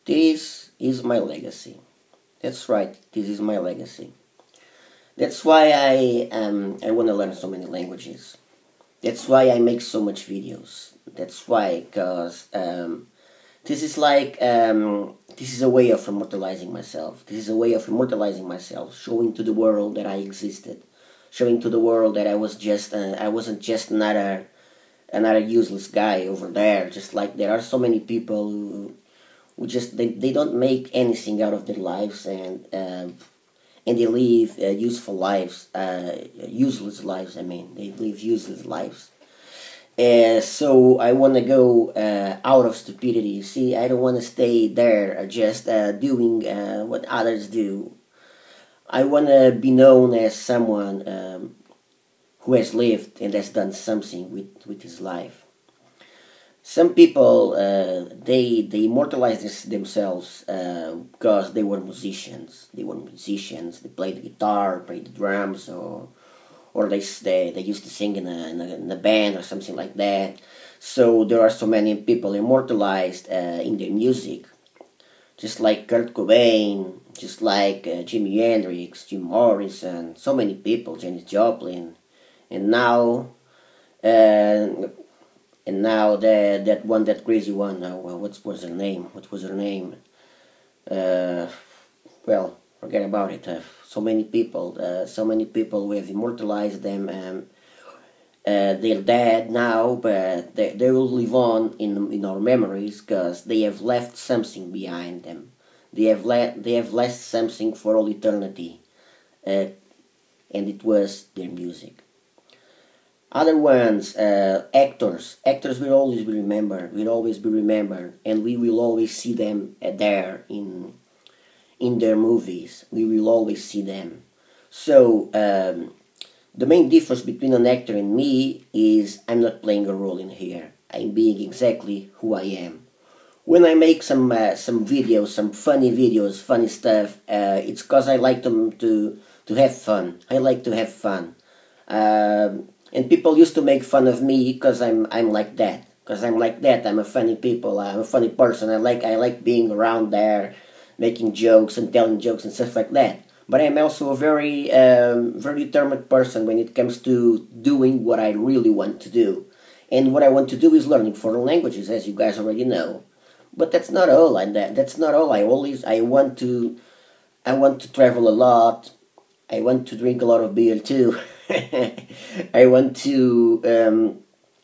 This is my legacy. That's right, this is my legacy. That's why I want to learn so many languages. That's why I make so much videos. That's why, because this is this is a way of immortalizing myself. This is a way of immortalizing myself, showing to the world that I existed, showing to the world that I wasn't just another useless guy over there. Just like there are so many people who just they don't make anything out of their lives, and they live useful lives, useless lives. I mean, they live useless lives. So I want to go out of stupidity. See, I don't want to stay there just doing what others do. I want to be known as someone who has lived and has done something with his life. Some people they immortalize themselves because they were musicians. They were musicians. They played the guitar, played the drums, or they used to sing in a band or something like that. So there are so many people immortalized in their music, just like Kurt Cobain, just like Jimi Hendrix, Jim Morrison, so many people, Janis Joplin, and now. And now that crazy one. What was her name? What was her name? Uh, well, forget about it. So many people. We have immortalized them. They're dead now, but they will live on in our memories because they have left something behind them. They have left something for all eternity, and it was their music. Other ones, actors. Actors will always be remembered. Will always be remembered, and we will always see them there in their movies. We will always see them. So the main difference between an actor and me is I'm not playing a role in here. I'm being exactly who I am. When I make some videos, some funny videos, funny stuff, it's because I like to have fun. I like to have fun. And people used to make fun of me because I'm like that. Because I'm like that. I'm a funny people. I'm a funny person. I like being around there, making jokes and telling jokes and stuff like that. But I'm also a very determined person when it comes to doing what I really want to do. And what I want to do is learning foreign languages, as you guys already know. But that's not all. That's not all. I want to travel a lot. I want to drink a lot of beer too. I want to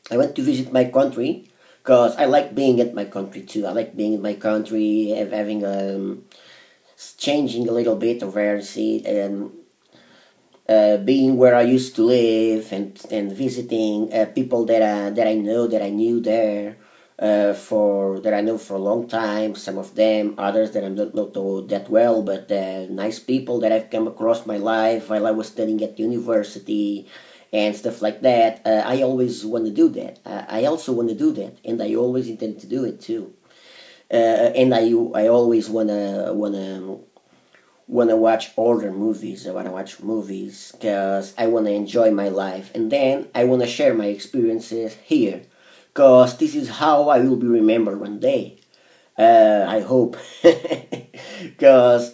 visit my country because I like being at my country too. I like being in my country, having changing a little bit of where I see and being where I used to live and visiting people that I know that I knew there for that I know for a long time. Some of them, others that I don't know that well, but nice people that I've come across my life while I was studying at university and stuff like that. I always want to do that. I also want to do that, and I always intend to do it too. And I always wanna watch older movies. I wanna watch movies because I wanna enjoy my life, and then I wanna share my experiences here, because this is how I will be remembered one day. I hope. Because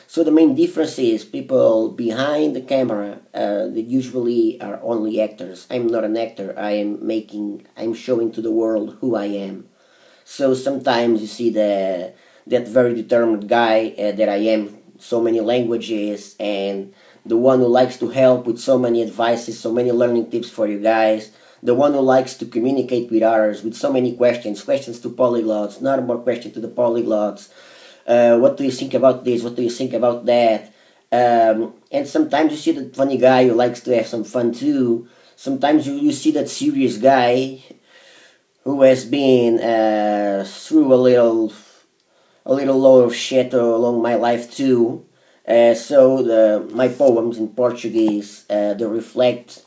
so the main difference is people behind the camera. They usually are only actors. I'm not an actor. I'm showing to the world who I am. So sometimes you see that very determined guy that I am, so many languages, and the one who likes to help with so many advices, so many learning tips for you guys. The one who likes to communicate with others with so many questions to polyglots, not more questions to the polyglots. What do you think about this? What do you think about that? And sometimes you see that funny guy who likes to have some fun too. Sometimes you see that serious guy who has been through a little load of shit along my life too. So my poems in Portuguese they reflect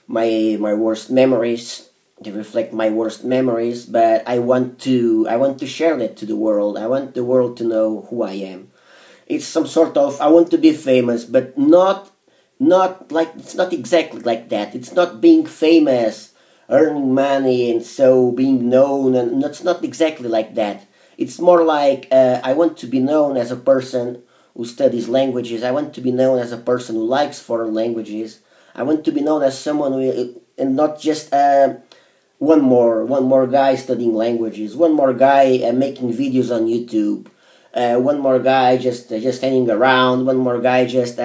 my worst memories. They reflect my worst memories, but I want to share that to the world. I want the world to know who I am. It's some sort of, I want to be famous, but not like, it's not exactly like that. It's not being famous, earning money, and so being known, and it's not exactly like that. It's more like I want to be known as a person who studies languages. I want to be known as a person who likes foreign languages. I want to be known as someone who, and not just one more guy studying languages, one more guy making videos on YouTube, one more guy just hanging around, one more guy just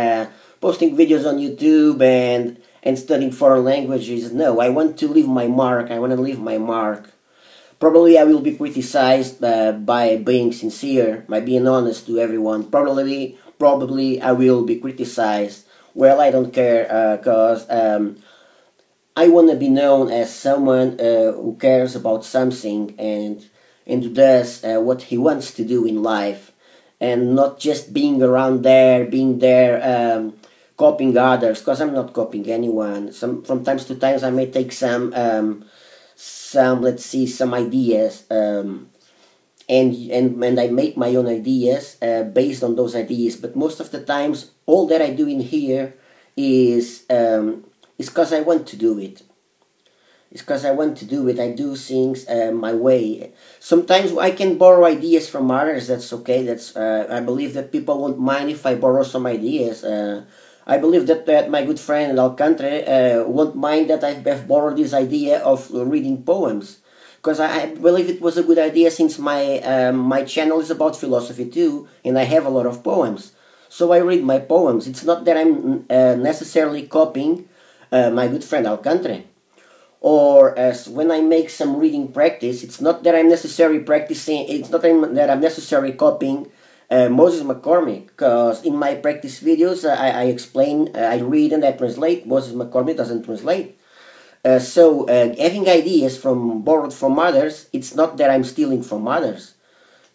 posting videos on YouTube and studying foreign languages. No, I want to leave my mark. I want to leave my mark. Probably I will be criticized by being sincere, by being honest to everyone. Probably I will be criticized. Well, I don't care, because I want to be known as someone who cares about something and who does what he wants to do in life, and not just being around there, being there, copying others. Because I'm not copying anyone. From times to times I may take some, let's see, some ideas, and I make my own ideas based on those ideas. But most of the times, all that I do in here is because I want to do it. It's because I want to do it. I do things my way. Sometimes I can borrow ideas from others. That's okay. That's I believe that people won't mind if I borrow some ideas. I believe that my good friend Alcantara won't mind that I've borrowed this idea of reading poems, because I believe it was a good idea, since my channel is about philosophy too, and I have a lot of poems. So I read my poems. It's not that I'm necessarily copying my good friend Alcantara. Or as when I make some reading practice, it's not that I'm necessarily practicing. It's not that I'm necessarily copying Moses McCormick, because in my practice videos I explain, I read and I translate. Moses McCormick doesn't translate. So having ideas borrowed from others, it's not that I'm stealing from others,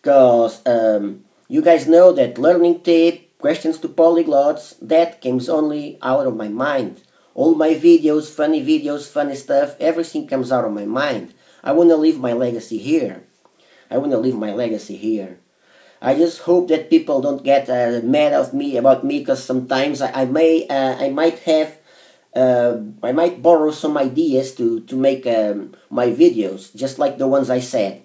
because you guys know that learning tape, questions to polyglots, that comes only out of my mind. All my videos, funny stuff, everything comes out of my mind. I want to leave my legacy here. I want to leave my legacy here. I just hope that people don't get mad about me, because sometimes I might borrow some ideas to make my videos, just like the ones I said,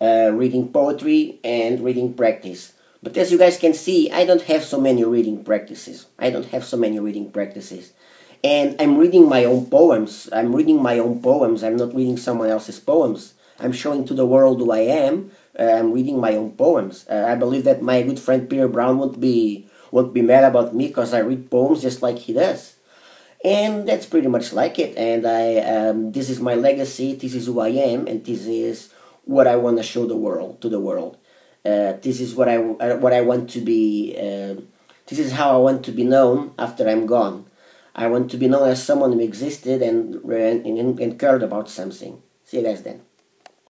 reading poetry and reading practice. But as you guys can see, I don't have so many reading practices. And I'm reading my own poems. I'm not reading someone else's poems. I'm showing to the world who I am. I'm reading my own poems. I believe that my good friend Peter Brown won't be mad about me, because I read poems just like he does. And that's pretty much like it. And this is my legacy. This is who I am, and this is what I want to show to the world. This is what I want to be. This is how I want to be known after I'm gone. I want to be known as someone who existed and cared about something. See you guys then.